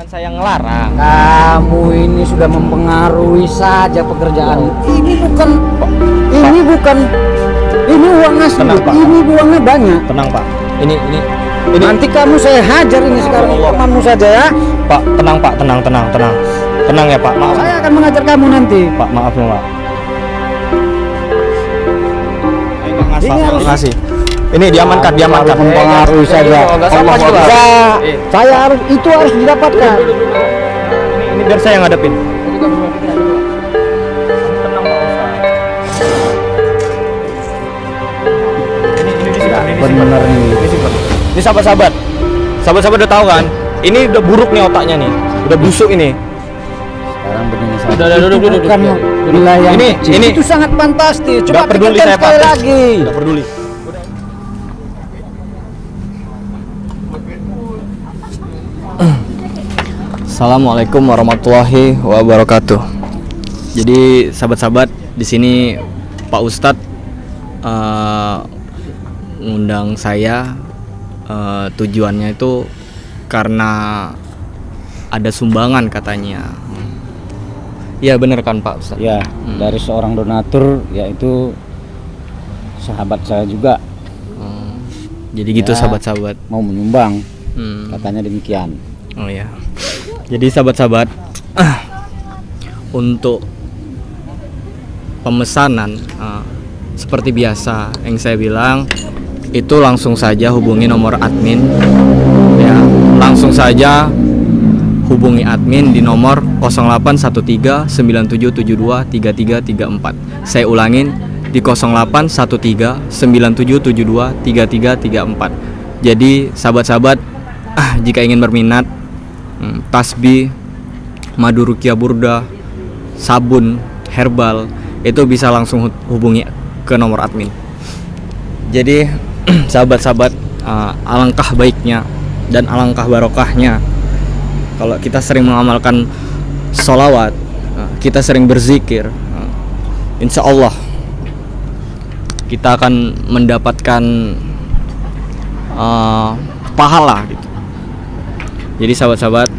saya ngelarang. Kamu ini sudah mempengaruhi saja pekerjaan. Ini uang asli. Tenang, Pak. Ini uangnya banyak. Tenang, Pak. Ini Nanti kamu saya hajar ini sekarang. Kamu saja ya. Pak, tenang, Pak. Tenang. Tenang ya, Pak. Maaf. Saya akan mengajar kamu nanti. Pak, maaf ya, Pak. Ini harus Ngasih. Ini diamankan. Mempengaruhi saja. Saya harus didapatkan. Ini biar saya yang ngadepin. Bener nih. Ini sahabat-sahabat udah tahu kan? Ini udah buruk nih otaknya nih, udah busuk ini. Sekarang begini saja. Udah, duduk. Bukan wilayah Ini itu sangat fantastis. Coba nggak peduli pikirkan saya, sekali Pak. lagi. Nggak peduli. Assalamualaikum warahmatullahi wabarakatuh. Jadi sahabat-sahabat, di sini Pak Ustadz ngundang saya, tujuannya itu karena ada sumbangan katanya. Iya bener kan Pak Ustadz? Ya, dari seorang donatur, yaitu sahabat saya juga. Jadi gitu Ya, sahabat-sahabat. mau menyumbang, katanya demikian. Oh ya. Jadi sahabat-sahabat, untuk pemesanan seperti biasa yang saya bilang, itu langsung saja hubungi nomor admin ya, langsung saja hubungi admin di nomor 081397723334. Saya ulangin di 081397723334. Jadi sahabat-sahabat, jika ingin berminat tasbih, madu ruqyah burda, sabun herbal, itu bisa langsung hubungi ke nomor admin. Jadi sahabat-sahabat, alangkah baiknya dan alangkah barokahnya kalau kita sering mengamalkan sholawat, kita sering berzikir, insya Allah kita akan mendapatkan pahala gitu. Jadi sahabat-sahabat,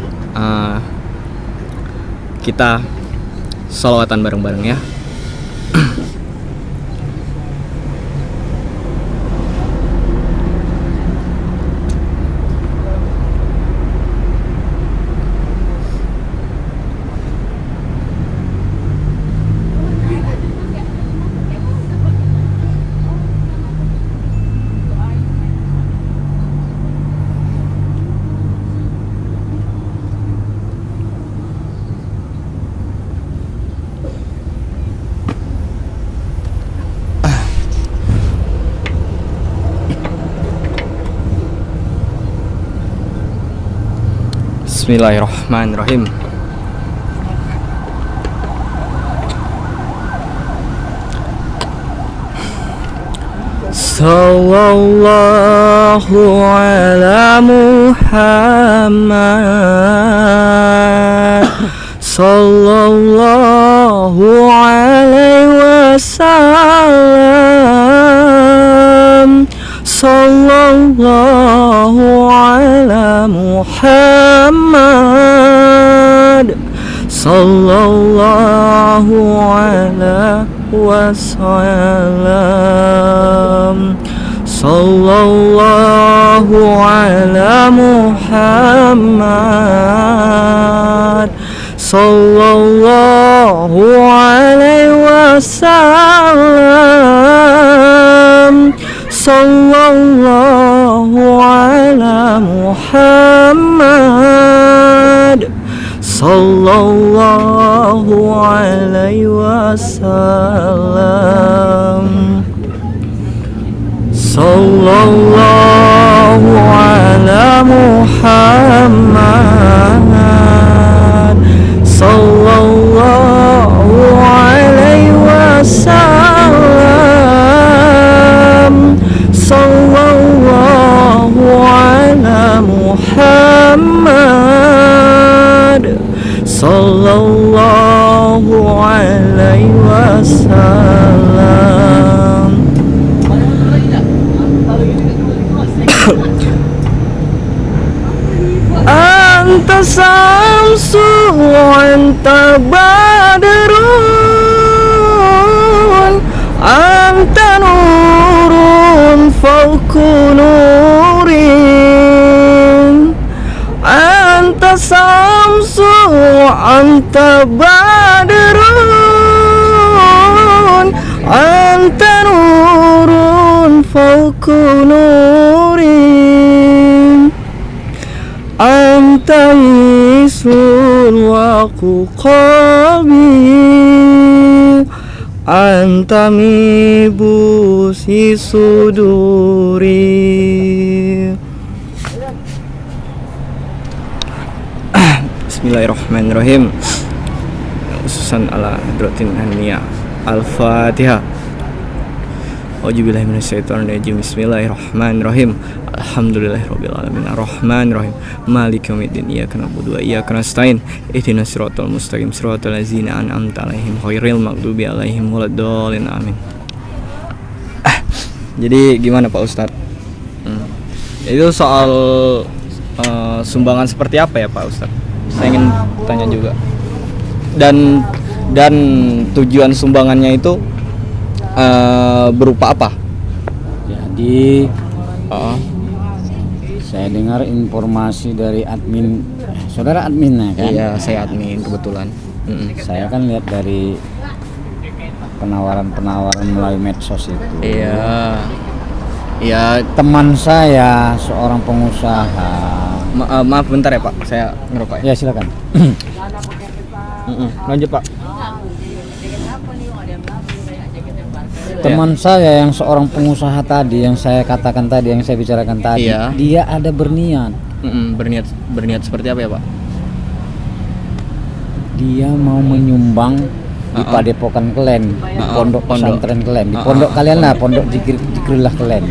kita sholawatan bareng-bareng ya. Bismillahirrahmanirrahim. Sallallahu ala Muhammad, sallallahu alaihi wasallam, sallallahu ala Muhammad, sallallahu ala wasallam, sallallahu ala Muhammad, sallallahu alaihi wasallam, sallallahu ala Muhammad, sallallahu alaihi wasallam, sallallahu ala Muhammad, sallallahu alaihi wasallam, sallallahu ala Muhammad, sallallahu alaihi wasallam. samsu anta badrun anta nurun fawqa nurin anta samsu anta badrun anta nurun fawqa nurin anta isul wa qalbi anta mibusi suduri. Bismillahirrahmanirrahim. Khususan ala hadratin aniyah. Al-Fatihah. A'udzubillahi minasyaitonirrajim. Bismillahirrahmanirrahim. Alhamdulillahirabbil alamin. Arrahmanirrahim. Maliki yaumiddin. Iyyaka na'budu wa iyyaka nasta'in. Ihdinas siratal mustaqim. Siratal ladzina an'amta 'alaihim ghairil maghdubi 'alaihim waladdallin. Amin. Jadi gimana Pak Ustadz? Itu soal sumbangan seperti apa ya Pak Ustadz? Saya ingin tanya juga. Dan tujuan sumbangannya itu berupa apa? Jadi saya dengar informasi dari admin, saudara admin kan? Iya, saya admin kebetulan. Saya kan lihat dari penawaran melalui medsos itu. Iya. Ya, Teman saya seorang pengusaha. maaf bentar ya Pak, saya ngerokok ya. Ya silakan. Lanjut Pak. Teman saya yang seorang pengusaha tadi, yang saya katakan tadi, yang saya bicarakan tadi, Iya. dia ada berniat. Berniat seperti apa ya Pak? Dia mau menyumbang di Padepokan Klen, di pondok pesantren Klen, di pondok kalian lah, pondok Zikrullah Klen.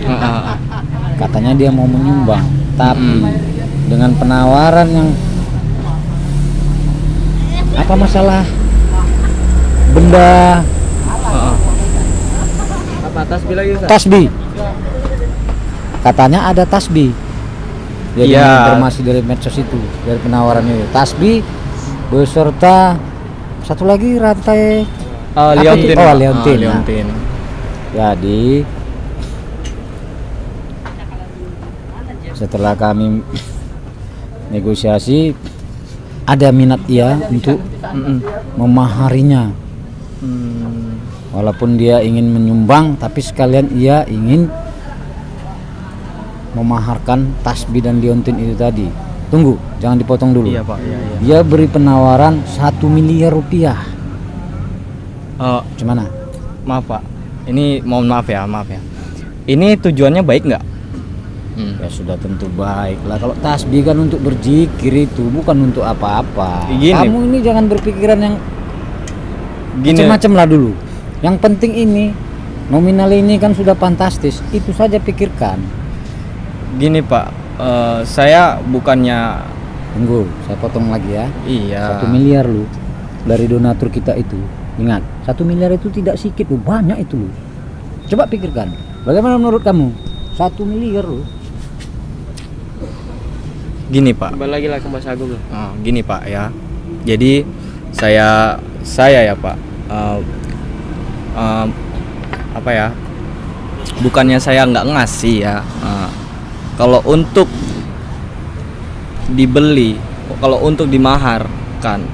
Katanya dia mau menyumbang, tapi dengan penawaran yang apa masalah benda Apa tasbih lagi Ustaz? tasbih. Katanya ada tasbih. Jadi Iya. informasi dari medsos itu, dari penawaran itu. Tasbih beserta satu lagi rantai apa Liontin. itu? Oh, liontin. Nah, Liontin. jadi setelah kami negosiasi, ada minat ia untuk memaharinya. Walaupun dia ingin menyumbang, tapi sekalian ia ingin memaharkan tasbih dan liontin itu tadi. Tunggu, jangan dipotong dulu. Iya Pak, iya. Dia beri penawaran 1 miliar rupiah. Gimana? Maaf Pak, ini mohon maaf ya. Ini tujuannya baik nggak? Ya sudah tentu baik lah. Kalau tasbih kan untuk berzikir, itu bukan untuk apa-apa. Gini. Kamu ini jangan berpikiran yang Gini. macam-macam lah dulu. Yang penting ini nominal ini kan sudah fantastis. Itu saja pikirkan. Gini Pak, saya bukannya Tunggu, saya potong lagi ya. iya. 1 miliar lu dari donatur kita itu. Ingat, 1 miliar itu tidak sedikit lu, banyak itu lu. Coba pikirkan, bagaimana menurut kamu? 1 miliar lu. Gini Pak. Kembali lagi lah ke Mas Agung lah. Gini Pak ya. Jadi saya ya Pak. Apa ya? Bukannya saya nggak ngasih ya. Kalau untuk dibeli, kalau untuk dimaharkan,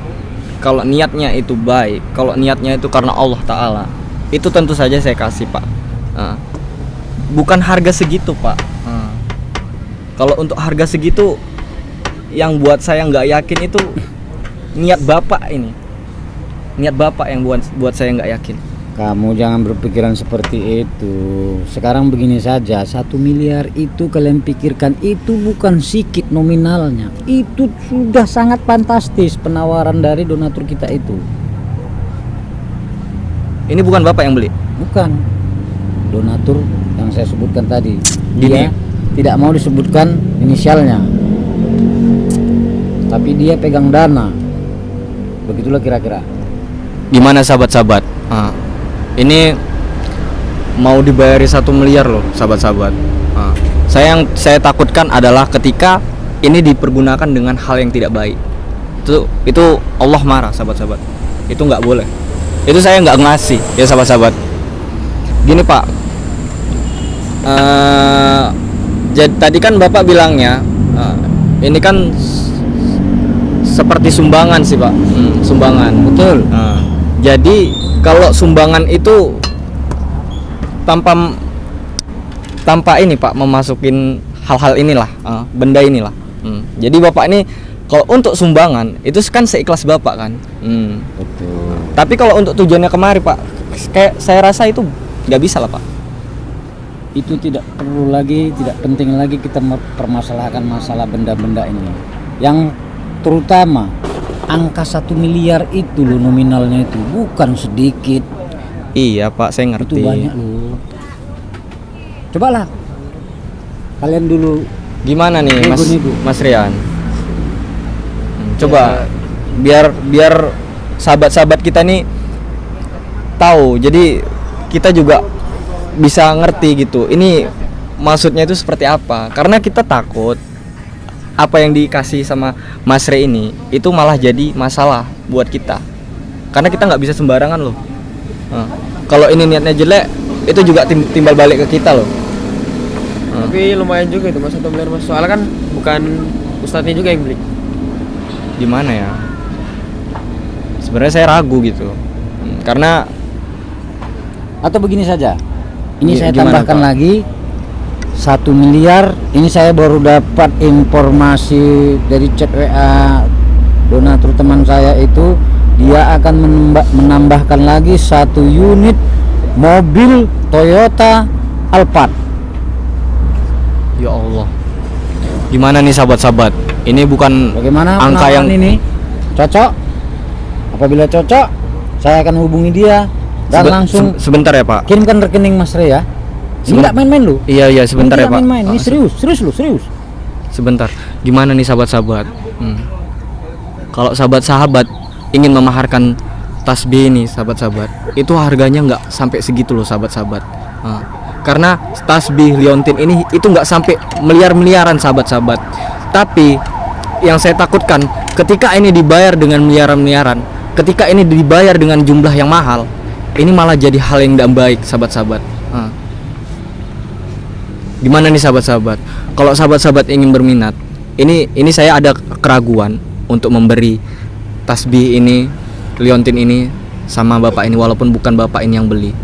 kalau niatnya itu baik, kalau niatnya itu karena Allah Ta'ala, itu tentu saja saya kasih Pak. Bukan harga segitu Pak. Kalau untuk harga segitu, yang buat saya nggak yakin itu niat Bapak ini. Niat Bapak yang buat saya nggak yakin. Kamu jangan berpikiran seperti itu. Sekarang begini saja, 1 miliar itu kalian pikirkan, itu bukan sedikit nominalnya. Itu sudah sangat fantastis penawaran dari donatur kita itu. Ini bukan Bapak yang beli. Bukan. Donatur yang saya sebutkan tadi. Gini. Dia tidak mau disebutkan inisialnya. Tapi dia pegang dana. Begitulah kira-kira. Gimana sahabat-sahabat? Ini mau dibayari 1 miliar loh sahabat-sahabat. Yang saya takutkan adalah ketika ini dipergunakan dengan hal yang tidak baik. itu Allah marah sahabat-sahabat. Itu nggak boleh. Itu saya nggak ngasih ya sahabat-sahabat. Gini Pak, jadi tadi kan Bapak bilangnya ini kan seperti sumbangan sih Pak. Sumbangan. Betul. Jadi kalau sumbangan itu tanpa ini Pak memasukin hal-hal inilah, benda inilah. Jadi Bapak ini kalau untuk sumbangan itu kan seikhlas Bapak kan. Betul. Tapi kalau untuk tujuannya kemari Pak, kayak saya rasa itu nggak bisa lah Pak. Itu tidak perlu lagi, tidak penting lagi kita permasalahkan masalah benda-benda ini. Yang terutama angka 1 miliar itu loh nominalnya itu bukan sedikit. Iya Pak, saya ngerti. Itu banyak loh. Cobalah kalian dulu Gimana nih Nego. Mas Rian? Coba biar sahabat-sahabat kita nih tahu. Jadi kita juga bisa ngerti gitu. Ini maksudnya itu seperti apa? Karena kita takut apa yang dikasih sama Mas Re ini itu malah jadi masalah buat kita. Karena kita nggak bisa sembarangan loh. Kalau ini niatnya jelek, itu juga timbal balik ke kita loh. Tapi lumayan juga itu Mas 1 miliar Mas. Soalnya kan bukan ustadznya juga yang beli. Gimana ya? Sebenarnya saya ragu gitu. Karena atau begini saja. Ini saya Gimana, tambahkan Pak? lagi 1 miliar. Ini saya baru dapat informasi dari chat WA donatur teman saya itu, dia akan menambahkan lagi 1 unit mobil Toyota Alphard. ya Allah. Gimana nih sahabat-sahabat? Ini bukan Bagaimana angka yang penawaran ini? Cocok? Apabila cocok, saya akan hubungi dia dan langsung sebentar ya Pak. kirimkan rekening Mas Re ya. Ini nggak main-main lu. Iya sebentar ya Ini nggak Pak. main-main. Ini serius lu, serius. Sebentar. Gimana nih sahabat-sahabat? Kalau sahabat-sahabat ingin memaharkan tasbih ini sahabat-sahabat, itu harganya nggak sampai segitu loh sahabat-sahabat. Karena tasbih liontin ini itu nggak sampai miliar-miliaran sahabat-sahabat. Tapi yang saya takutkan ketika ini dibayar dengan miliaran-miliaran, ketika ini dibayar dengan jumlah yang mahal, ini malah jadi hal yang tidak baik sahabat-sahabat. Gimana nih sahabat-sahabat? Kalau sahabat-sahabat ingin berminat, ini saya ada keraguan untuk memberi tasbih ini, liontin ini sama bapak ini, walaupun bukan bapak ini yang beli.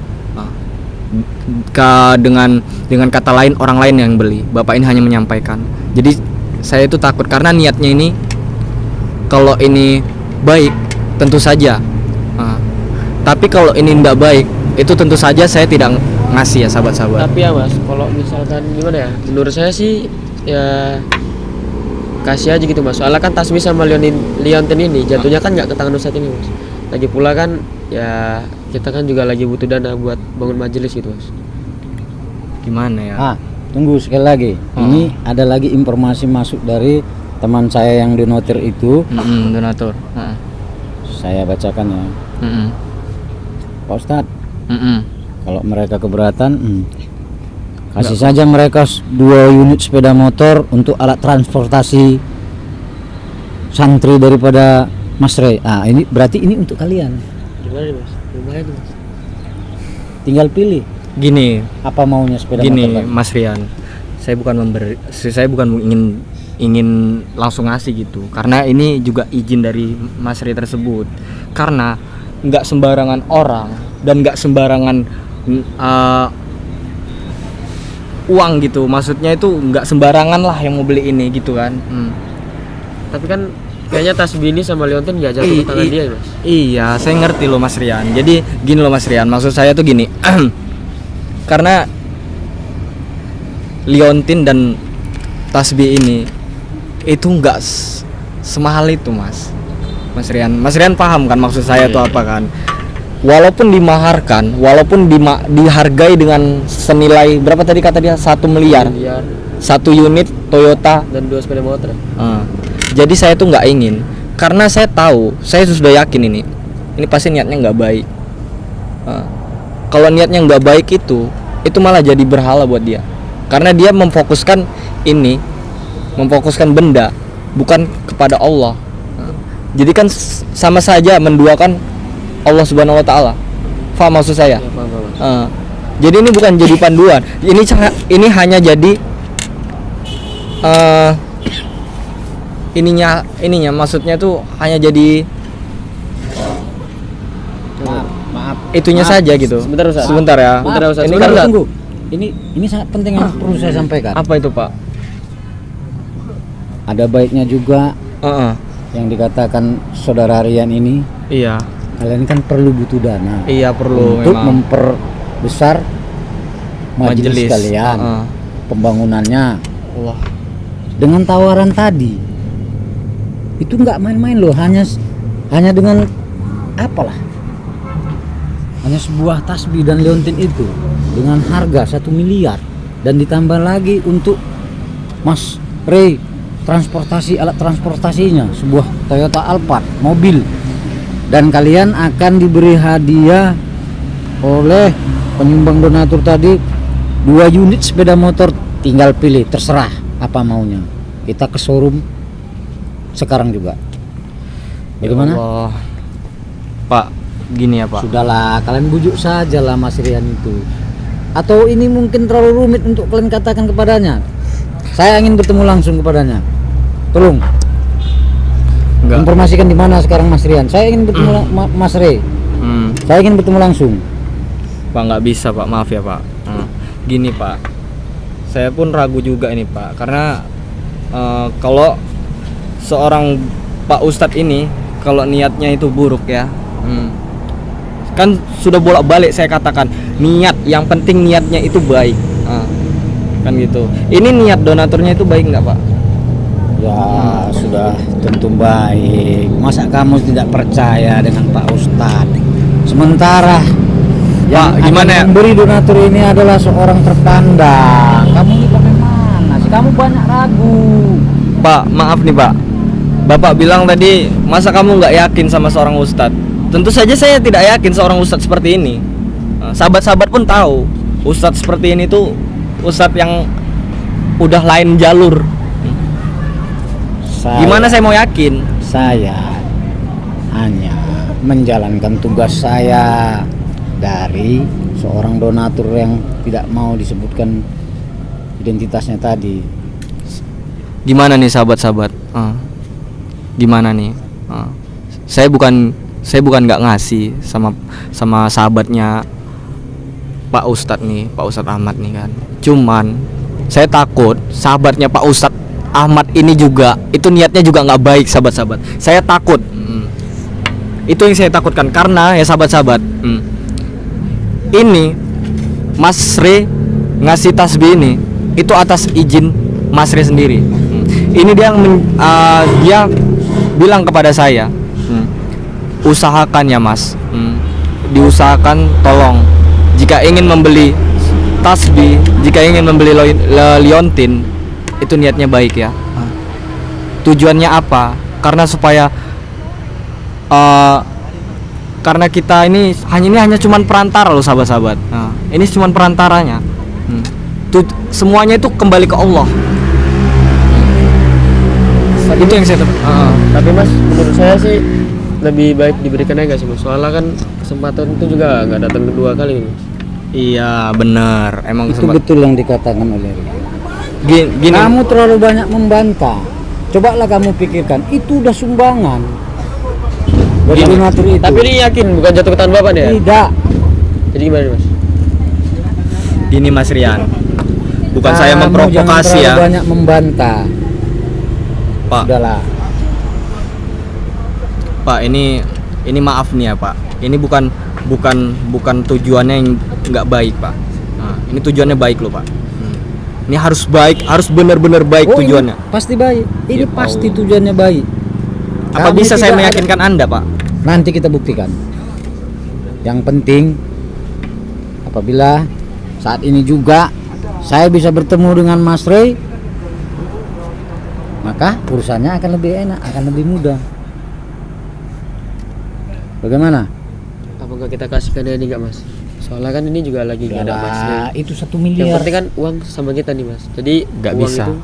Dengan kata lain orang lain yang beli, bapak ini hanya menyampaikan. Jadi saya itu takut karena niatnya ini kalau ini baik tentu saja, tapi kalau ini tidak baik itu tentu saja saya tidak ngasih ya sahabat-sahabat. Tapi ya Mas, kalau misalkan gimana ya? Menurut saya sih ya kasih aja gitu Mas. Soalnya kan tasbih sama liontin ini jatuhnya kan nggak ke tangan Ustadz ini Mas. Lagi pula kan ya kita kan juga lagi butuh dana buat bangun majelis gitu Mas. Gimana ya? Tunggu sekali lagi. Ini ada lagi informasi masuk dari teman saya yang donatur itu. Donatur. Saya bacakan ya. Pak Ustadz, kalau mereka keberatan, kasih saja mereka 2 unit sepeda motor untuk alat transportasi santri daripada Mas Re. Ini berarti ini untuk kalian. Gimana nih Mas? Lumayan Mas. Tinggal pilih Gini, apa maunya sepeda gini motor. Mas Rian, saya bukan ingin langsung ngasih gitu, karena ini juga izin dari Mas Ri tersebut. Karena nggak sembarangan orang dan nggak sembarangan uang gitu, maksudnya itu nggak sembarangan lah yang mau beli ini gitu kan. Tapi kan kayaknya tasbih ini sama liontin nggak jatuh ke tangan dia Mas. Iya, saya ngerti loh Mas Rian. Jadi gini loh Mas Rian, maksud saya tuh gini. Karena liontin dan tasbih ini itu nggak semahal itu Mas Rian paham kan maksud saya tuh apa kan? Walaupun dimaharkan, walaupun dihargai dengan senilai berapa tadi kata dia 1 miliar, 1 unit Toyota dan 2 sepeda motor. Jadi saya tuh nggak ingin, karena saya tahu, saya sudah yakin ini pasti niatnya nggak baik. Kalau niatnya nggak baik itu malah jadi berhala buat dia, karena dia memfokuskan benda bukan kepada Allah. Jadi kan sama saja menduakan Allah Subhanahu wa taala. Faham maksud saya? Ya, paham, Mas. Jadi ini bukan jadi panduan. Ini hanya jadi ininya maksudnya tuh hanya jadi Maaf. itunya Maaf. saja gitu. Sebentar, Ustaz. Sebentar ya. Bentar, Ustaz. Ini Sebentar, kan Ustaz. Tunggu. Ini sangat penting yang perlu saya sampaikan. apa itu, Pak? Ada baiknya juga Heeh. yang dikatakan saudara Rian ini, Iya. kalian kan perlu butuh dana Iya perlu untuk memang. memperbesar majelis kalian, Heeh. pembangunannya. Wah. Dengan tawaran tadi itu nggak main-main loh, hanya dengan apalah, hanya sebuah tasbih dan liontin itu dengan harga 1 miliar dan ditambah lagi untuk Mas Ray transportasi, alat transportasinya sebuah Toyota Alphard mobil, dan kalian akan diberi hadiah oleh penyumbang donatur tadi 2 unit sepeda motor. Tinggal pilih, terserah apa maunya. Kita ke showroom sekarang juga. Bagaimana? Ya Allah. Pak, gini ya, Pak. Sudahlah, kalian bujuk saja lah Mas Rian itu. Atau ini mungkin terlalu rumit untuk kalian katakan kepadanya? Saya ingin bertemu langsung kepadanya. Tolong Enggak. informasikan di mana sekarang Mas Rian. Saya ingin bertemu Mas Ray. Saya ingin bertemu langsung. Pak, nggak bisa, Pak. Maaf ya, Pak. Gini, Pak. Saya pun ragu juga ini, Pak. Karena kalau seorang Pak Ustadz ini kalau niatnya itu buruk ya, kan sudah bolak-balik saya katakan niat, yang penting niatnya itu baik. Kan gitu. Ini niat donaturnya itu baik nggak, Pak? Ya sudah tentu baik. Masa kamu tidak percaya dengan Pak Ustadz? Sementara yang gimana ya? memberi donatur ini adalah seorang terpandang. Kamu ini bagaimana sih? Kamu banyak ragu. Pak, maaf nih, Pak. Bapak bilang tadi, masa kamu nggak yakin sama seorang ustadz? Tentu saja saya tidak yakin seorang ustadz seperti ini. Sahabat-sahabat pun tahu ustadz seperti ini tuh ustadz yang udah lain jalur. Gimana saya mau yakin? Saya hanya menjalankan tugas saya dari seorang donatur yang tidak mau disebutkan identitasnya tadi. Gimana nih sahabat-sahabat? Gimana nih? Saya bukan nggak ngasih sama sahabatnya Pak Ustadz nih, Pak Ustadz Ahmad nih kan. Cuman saya takut sahabatnya Pak Ustadz Ahmad ini juga itu niatnya juga nggak baik, sahabat-sahabat. Saya takut. Itu yang saya takutkan karena ya sahabat-sahabat. Ini Mas Re ngasih tasbih ini itu atas izin Mas Re sendiri. Ini dia dia bilang kepada saya, usahakan ya Mas, diusahakan, tolong jika ingin membeli tasbih, jika ingin membeli liontin, itu niatnya baik ya. Tujuannya apa? Karena supaya karena kita ini hanya cuman perantara loh sahabat-sahabat. Ini cuman perantaranya. Semuanya itu kembali ke Allah. Itu yang saya Tapi Mas, menurut saya sih lebih baik diberikan aja sih Mas. Soalnya kan kesempatan itu juga nggak datang kedua kali Mas. Iya benar, emang Itu betul yang dikatakan oleh Rian. gini. Kamu terlalu banyak membantah. Cobalah kamu pikirkan, itu udah sumbangan dari donatur itu. Tapi ini yakin bukan jatuh ke tangan Bapak nih ya? Tidak. Jadi gimana Mas? Gini Mas Rian, bukan saya Kamu memprovokasi jangan ya, terlalu banyak membantah. Pak. Udahlah. Pak, ini maaf nih ya Pak. Ini bukan tujuannya yang nggak baik Pak. Ini tujuannya baik loh Pak. Ini harus baik, harus benar-benar baik tujuannya. Ini pasti baik. Ini Ya pasti Allah. tujuannya baik. Apa Kamu bisa saya tidak meyakinkan Anda Pak? Nanti kita buktikan. Yang penting apabila saat ini juga saya bisa bertemu dengan Mas Ray, maka urusannya akan lebih enak, akan lebih mudah. Bagaimana? Apakah kita kasihkan dia ini nggak Mas? Soalnya kan ini juga lagi nggak ada Mas. Yalah, itu 1 Yang miliar. penting kan uang sama kita nih Mas. Jadi Nggak uang bisa. itu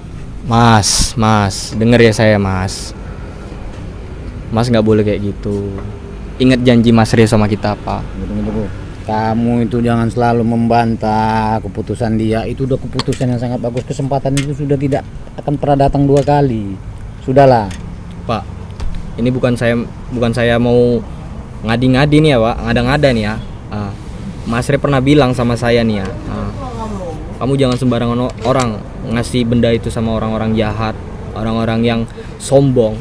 Mas, denger ya saya Mas. Mas nggak boleh kayak gitu. Ingat janji Mas Ria sama kita, Pak. Tunggu. Kamu itu jangan selalu membantah keputusan dia. Itu udah keputusan yang sangat bagus. Kesempatan itu sudah tidak akan pernah datang dua kali. Sudahlah. Pak, ini bukan saya mau ngadi-ngadi nih ya, Pak. Ngada-ngada nih ya. Mas Ria pernah bilang sama saya nih ya. Kamu jangan sembarangan orang ngasih benda itu sama orang-orang jahat, orang-orang yang sombong.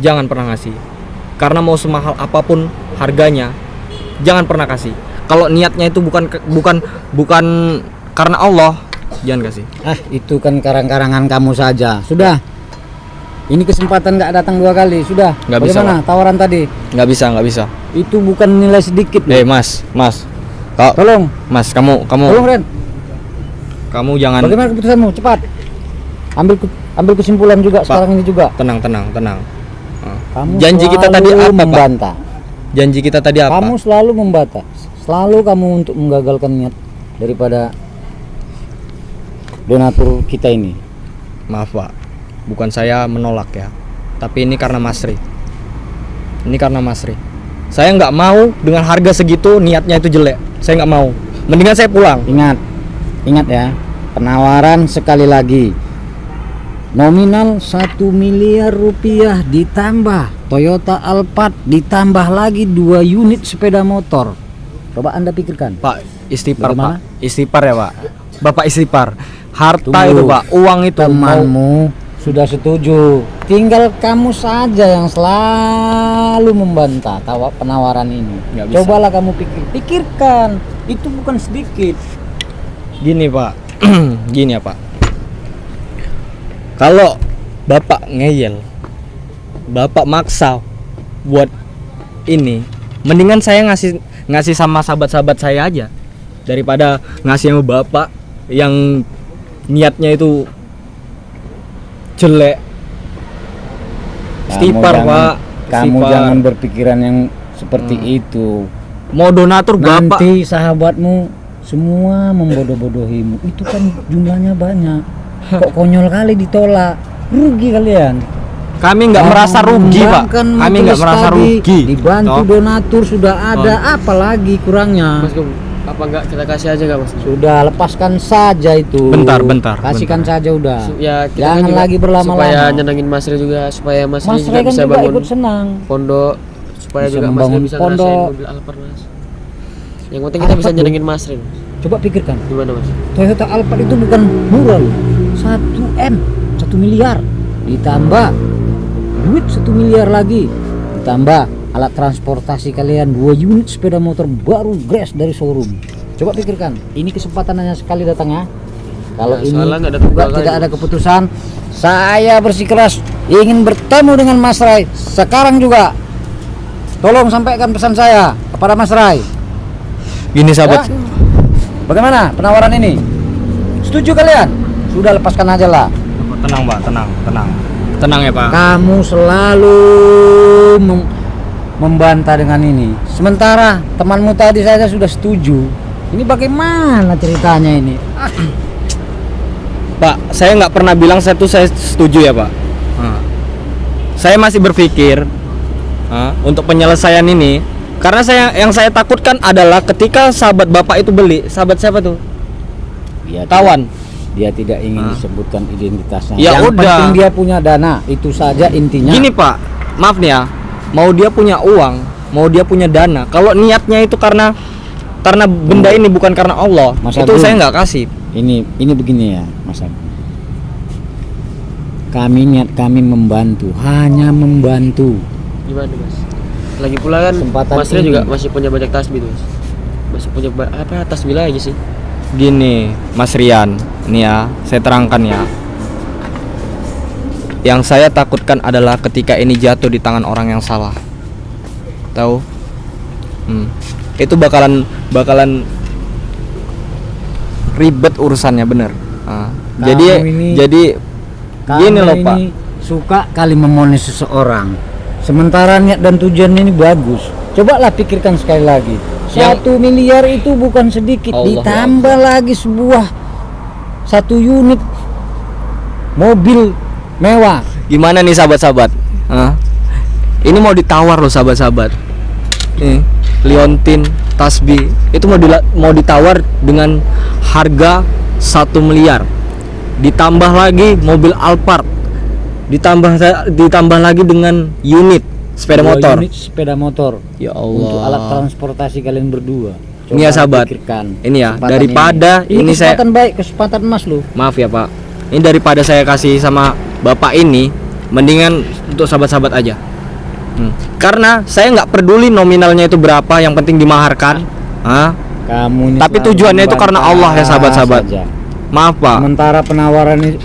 Jangan pernah ngasih. Karena mau semahal apapun harganya, jangan pernah kasih. Kalau niatnya itu bukan karena Allah, jangan kasih. Itu kan karang-karangan kamu saja. Sudah. Ini kesempatan nggak datang dua kali. Sudah. Nggak bisa, Bagaimana tawaran tadi? Nggak bisa. Itu bukan nilai sedikit. Mas. Tolong. Mas, kamu Tolong, Ren. kamu jangan. Bagaimana keputusanmu? Cepat. Ambil kesimpulan juga sekarang ini juga. Tenang. Kamu Janji kita tadi selalu apa, Pak? membantah. Janji kita tadi apa? Kamu selalu membantah. Selalu kamu untuk menggagalkan niat daripada donatur kita ini. Maaf, Pak. Bukan saya menolak ya. Tapi ini karena Mas Ri. Saya nggak mau dengan harga segitu niatnya itu jelek. Saya nggak mau. Mendingan saya pulang. Ingat ya. Penawaran sekali lagi. Nominal 1 miliar rupiah ditambah Toyota Alphard, ditambah lagi 2 unit sepeda motor. Coba Anda pikirkan. Pak, istighfar, Bagaimana? Pak. Istighfar ya, Pak. Bapak istighfar. Harta Tunggu. itu, Pak. Uang itu Temanmu sudah setuju. Tinggal kamu saja yang selalu membantah penawaran ini. Nggak bisa. Cobalah kamu pikirkan. Itu bukan sedikit. Gini, Pak. Gini ya, Pak. Kalau Bapak ngeyel, Bapak maksa buat ini, mendingan saya ngasih sama sahabat-sahabat saya aja daripada ngasih sama Bapak yang niatnya itu jelek. Istighfar, Pak. Kamu Istighfar. jangan berpikiran yang seperti itu. Mau donatur Bapak. Nanti sahabatmu semua membodoh-bodohimu. Itu kan jumlahnya banyak. Kok konyol kali ditolak. Rugi kalian. Kami nggak merasa rugi, Pak. Kami nggak merasa rugi. Dibantu Toh. donatur sudah ada, apalagi kurangnya. Mas, apa enggak kita kasih aja enggak, Mas? Sudah, lepaskan saja itu. Bentar. Kasihkan saja udah. Ya, kita Jangan kan juga lagi berlama-lama. supaya nyenengin Mas Ri juga, supaya Mas Ri Mas juga Ray kan bisa juga bangun ikut senang. pondok, supaya Bisa juga Mas Ri membangun bisa pondok. ngerasain mobil Alphard, Mas. Yang penting kita bisa Alphard, nyenengin Mas Ri. Coba pikirkan. Gimana, Mas? Toyota Alphard itu bukan murah loh. 1 miliar ditambah duit 1 miliar lagi, ditambah alat transportasi kalian 2 unit sepeda motor baru fresh dari showroom. Coba pikirkan, ini kesempatan hanya sekali datang ya. Kalau Ya, ini soalnya nggak ada juga tunggal tidak lagi, ada Mas. keputusan, saya bersikeras ingin bertemu dengan Mas Rai sekarang juga. Tolong sampaikan pesan saya kepada Mas Rai. Gini, sahabat. Ya? Bagaimana penawaran ini? Setuju kalian? Sudah, lepaskan aja lah. Tenang, Pak. Tenang ya, Pak. Kamu selalu membantah dengan ini. Sementara temanmu tadi saja sudah setuju. Ini bagaimana ceritanya ini? Pak, saya nggak pernah bilang saya setuju ya, Pak. Saya masih berpikir untuk penyelesaian ini, karena yang saya takutkan adalah ketika sahabat Bapak itu beli, sahabat siapa tuh? Tawan. Dia tidak ingin disebutkan identitasnya. Ya Yang udah. penting dia punya dana, itu saja intinya. Gini, Pak, maaf nih ya, mau dia punya uang, mau dia punya dana, kalau niatnya itu karena benda ini bukan karena Allah, Mas itu Agung, saya nggak kasih. Ini begini ya, Mas Agung. Niat kami membantu, hanya membantu. Gimana, Mas? Lagi pula kan Kesempatan Mas Ri ini. juga masih punya banyak tasbih tuh, Mas. Masih punya tasbih lagi sih. Gini, Mas Rian, nih ya, saya terangkan ya. Yang saya takutkan adalah ketika ini jatuh di tangan orang yang salah. Tahu? Itu bakalan ribet urusannya, bener. Jadi Kamu gini loh, Pak. ini suka kali memonis seseorang. Sementara niat dan tujuannya ini bagus. Cobalah pikirkan sekali lagi. 1 miliar itu bukan sedikit. Allah Ditambah lagi sebuah 1 unit mobil mewah. Gimana nih sahabat-sahabat? Ini mau ditawar loh sahabat-sahabat. Nih, liontin, tasbih itu mau ditawar dengan harga 1 miliar. Ditambah lagi mobil Alphard. Ditambah lagi dengan unit sepeda 2 motor. unit sepeda motor. Ya Allah. Untuk alat transportasi kalian berdua. Ini ya, sahabat. pikirkan Ini ya, kesempatan daripada ini saya kesempatan baik, kesempatan emas lu. maaf ya Pak. Ini daripada saya kasih sama Bapak ini, mendingan untuk sahabat-sahabat aja. Karena saya nggak peduli nominalnya itu berapa, yang penting dimaharkan. Hah? Kamu ini Tapi selalu tujuannya itu karena Allah ya sahabat-sahabat. saja. Maaf Pak. Sementara penawaran ini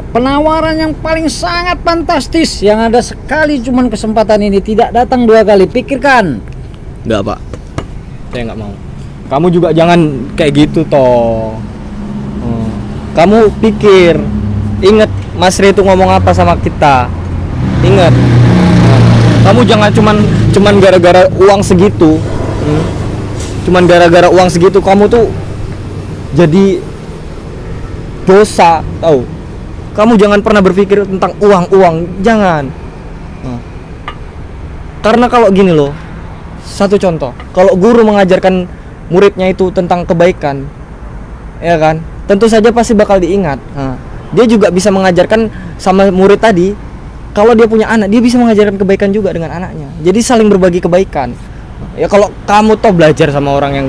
penawaran yang paling sangat fantastis yang ada sekali, cuman kesempatan ini tidak datang 2 kali. Pikirkan. Nggak Pak. Saya nggak mau. Kamu juga jangan kayak gitu toh. Kamu pikir, ingat Mas Ri itu ngomong apa sama kita. Ingat. Kamu jangan cuman gara-gara uang segitu. Cuman gara-gara uang segitu kamu tuh jadi dosa, tahu? Kamu jangan pernah berpikir tentang uang, jangan. Karena kalau gini loh, satu contoh, kalau guru mengajarkan muridnya itu tentang kebaikan, ya kan, tentu saja pasti bakal diingat. Dia juga bisa mengajarkan sama murid tadi. Kalau dia punya anak, dia bisa mengajarkan kebaikan juga dengan anaknya. Jadi saling berbagi kebaikan. Ya kalau kamu toh belajar sama orang yang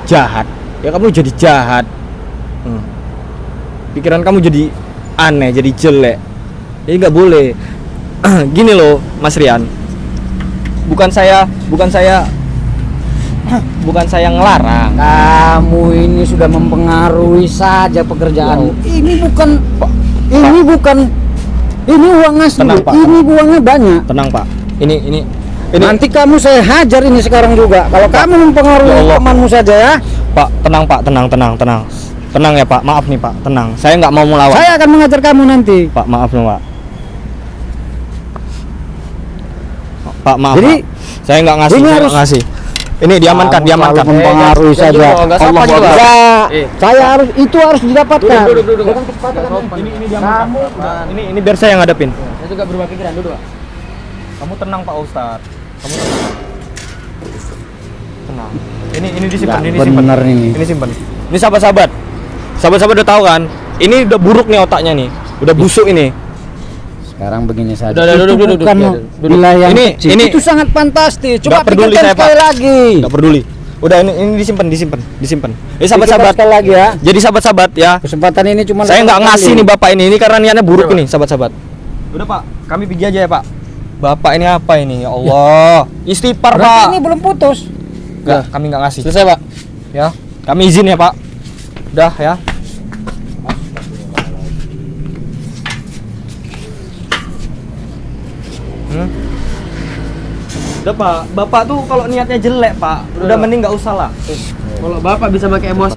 jahat, ya kamu jadi jahat. Pikiran kamu jadi aneh, jadi jelek. Jadi nggak boleh. Gini loh, Mas Rian. Bukan saya ngelarang. Kamu ini sudah mempengaruhi saja pekerjaan. Ini uang asli. Tenang, Pak. Ini uangnya banyak. Tenang Pak. Ini Nanti kamu saya hajar ini sekarang juga. Kalau kamu mempengaruhi Ya Allah. temanmu saja ya. Pak, tenang Pak, tenang. Tenang ya Pak, maaf nih Pak, tenang. Saya nggak mau melawan. Saya akan mengajar kamu nanti. Pak, maaf nih Pak. Pak, maaf. Jadi, Pak. Saya nggak ngasih, ini saya harus- nggak ngasih. Ini diamankan. Kamu selalu mempengaruhi jangan saja. juga, nggak sopan Allah juga. Akbar. Saya harus didapatkan. Duduk. Dengan kesempatan Ini diamankan. Ini biar saya yang ngadepin. Saya juga berubah pikiran dulu. Kamu tenang Pak Ustadz. Kamu tenang. Ini disimpan, Nggak ini simpan. bener ini. Ini simpan. Ini sahabat-sahabat. Sahabat-sahabat udah tahu kan? Ini udah buruk nih otaknya nih. Udah busuk ini. Sekarang begini saja. Udah, Itu duduk, bukan duduk. wilayah yang Ini- kecil. ini- Itu sangat fantastis. Coba Nggak peduli pikirkan saya, sekali Pak. lagi. Enggak peduli. Udah ini disimpan. Ini sahabat-sahabat. Sekali lagi ya. Jadi sahabat-sahabat ya. Kesempatan ini cuma Saya nggak datang ngasih sekali. nih Bapak ini karena niatnya buruk ini sahabat-sahabat. Udah Pak, kami pergi aja ya Pak. Bapak ini apa ini? Ya Allah. Istighfar Berarti Pak. ini belum putus. Enggak, kami nggak ngasih. Selesai, Pak. Ya, kami izin ya Pak. Udah ya. Udah Pak, Bapak tuh kalau niatnya jelek Pak, udah mending nggak usah lah. Kalau Bapak bisa pakai emosi